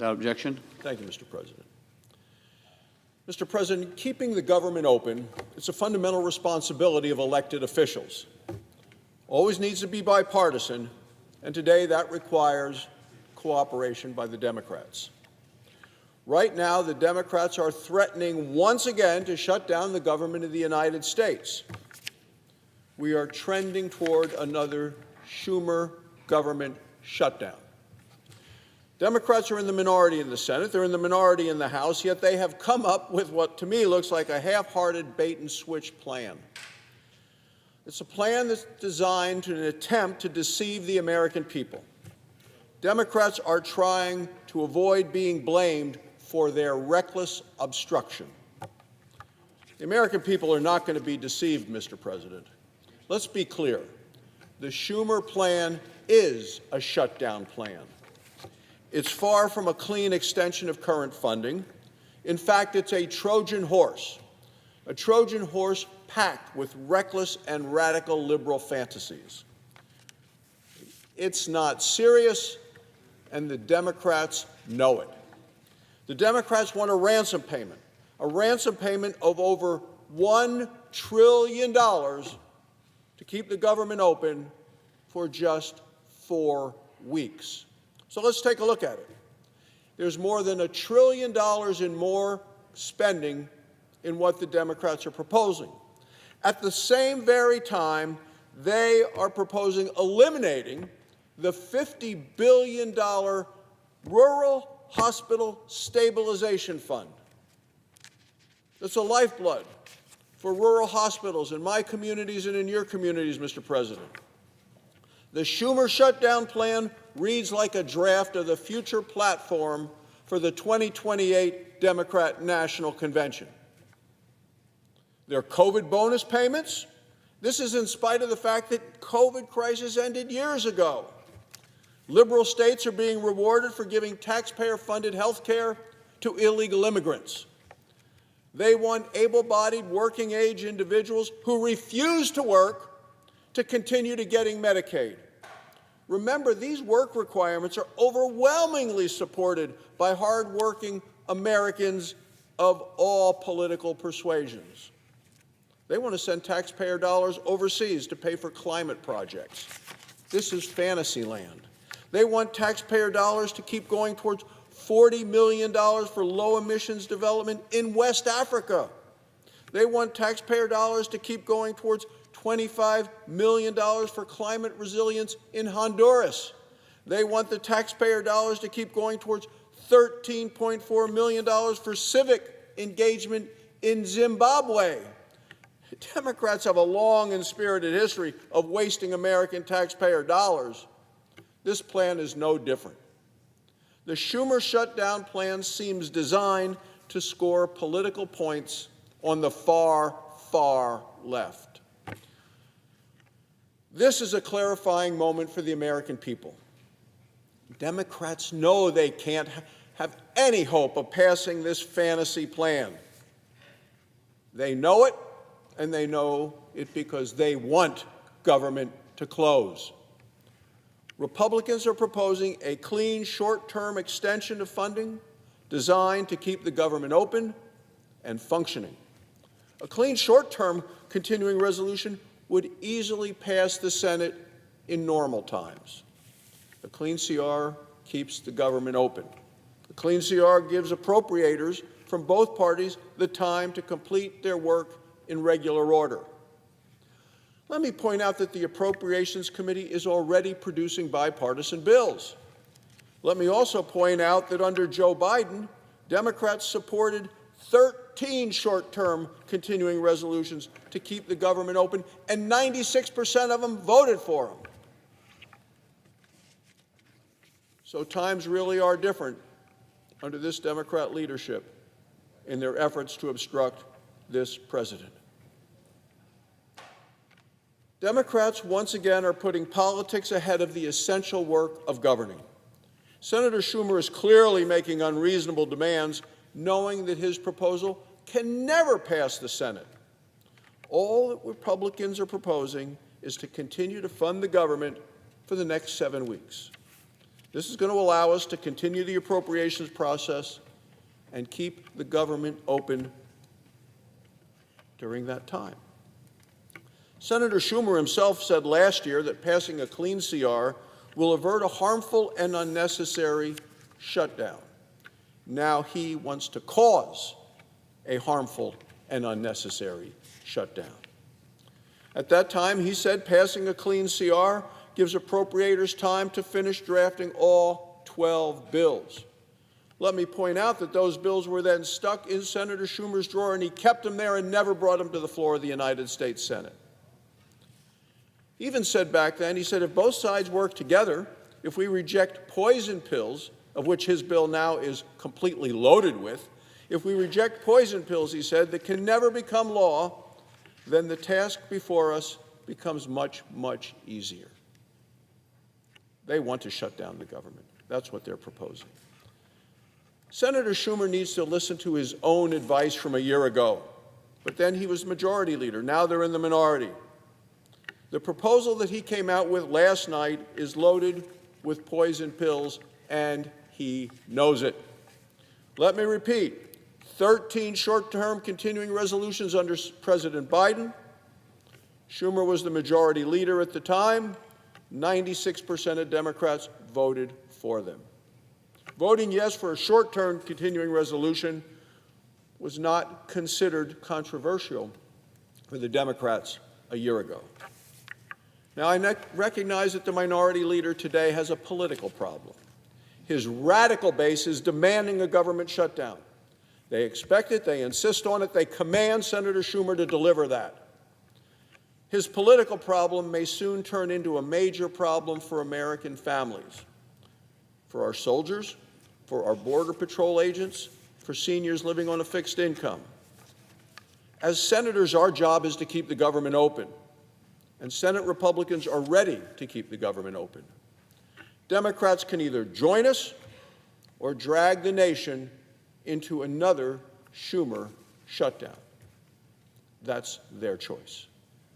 Without objection. Thank you, Mr. President. Mr. President, keeping the government open is a fundamental responsibility of elected officials. Always needs to be bipartisan, and today that requires cooperation by the Democrats. Right now, the Democrats are threatening once again to shut down the government of the United States. We are trending toward another Schumer government shutdown. Democrats are in the minority in the Senate, they're in the minority in the House, yet they have come up with what to me looks like a half-hearted bait-and-switch plan. It's a plan that's designed to attempt to deceive the American people. Democrats are trying to avoid being blamed for their reckless obstruction. The American people are not going to be deceived, Mr. President. Let's be clear. The Schumer plan is a shutdown plan. It's far from a clean extension of current funding. In fact, it's a Trojan horse packed with reckless and radical liberal fantasies. It's not serious, and the Democrats know it. The Democrats want a ransom payment of over $1 trillion to keep the government open for just 4 weeks. So let's take a look at it. There's more than $1 trillion in more spending in what the Democrats are proposing. At the same very time, they are proposing eliminating the $50 billion Rural Hospital Stabilization Fund. It's a lifeblood for rural hospitals in my communities and in your communities, Mr. President. The Schumer shutdown plan reads like a draft of the future platform for the 2028 Democrat National Convention. Their COVID bonus payments, this is in spite of the fact that COVID crisis ended years ago. Liberal states are being rewarded for giving taxpayer-funded health care to illegal immigrants. They want able-bodied working-age individuals who refuse to work to continue to getting Medicaid. Remember, these work requirements are overwhelmingly supported by hardworking Americans of all political persuasions. They want to send taxpayer dollars overseas to pay for climate projects. This is fantasy land. They want taxpayer dollars to keep going towards $40 million for low-emissions development in West Africa. They want taxpayer dollars to keep going towards $25 million for climate resilience in Honduras. They want the taxpayer dollars to keep going towards $13.4 million for civic engagement in Zimbabwe. Democrats have a long and spirited history of wasting American taxpayer dollars. This plan is no different. The Schumer shutdown plan seems designed to score political points on the far, far left. This is a clarifying moment for the American people. Democrats know they can't have any hope of passing this fantasy plan. They know it, and they know it because they want government to close. Republicans are proposing a clean, short-term extension of funding designed to keep the government open and functioning. A clean, short-term continuing resolution would easily pass the Senate in normal times. A clean CR keeps the government open. A clean CR gives appropriators from both parties the time to complete their work in regular order. Let me point out that the Appropriations Committee is already producing bipartisan bills. Let me also point out that under Joe Biden, Democrats supported 13 short-term continuing resolutions to keep the government open, and 96% of them voted for them. So times really are different under this Democrat leadership in their efforts to obstruct this president. Democrats once again are putting politics ahead of the essential work of governing. Senator Schumer is clearly making unreasonable demands, knowing that his proposal can never pass the Senate. All that Republicans are proposing is to continue to fund the government for the next 7 weeks. This is going to allow us to continue the appropriations process and keep the government open during that time. Senator Schumer himself said last year that passing a clean CR will avert a harmful and unnecessary shutdown. Now he wants to cause a harmful and unnecessary shutdown. At that time, he said passing a clean CR gives appropriators time to finish drafting all 12 bills. Let me point out that those bills were then stuck in Senator Schumer's drawer, and he kept them there and never brought them to the floor of the United States Senate. He even said back then, he said, if both sides work together, if we reject poison pills, of which his bill now is completely loaded with, if we reject poison pills, he said, that can never become law, then the task before us becomes much, much easier. They want to shut down the government. That's what they're proposing. Senator Schumer needs to listen to his own advice from a year ago, but then he was majority leader. Now they're in the minority. The proposal that he came out with last night is loaded with poison pills, and he knows it. Let me repeat, 13 short-term continuing resolutions under President Biden. Schumer was the majority leader at the time. 96% of Democrats voted for them. Voting yes for a short-term continuing resolution was not considered controversial for the Democrats a year ago. Now, I recognize that the minority leader today has a political problem. His radical base is demanding a government shutdown. They expect it, they insist on it, they command Senator Schumer to deliver that. His political problem may soon turn into a major problem for American families, for our soldiers, for our Border Patrol agents, for seniors living on a fixed income. As senators, our job is to keep the government open, and Senate Republicans are ready to keep the government open. Democrats can either join us or drag the nation into another Schumer shutdown. That's their choice.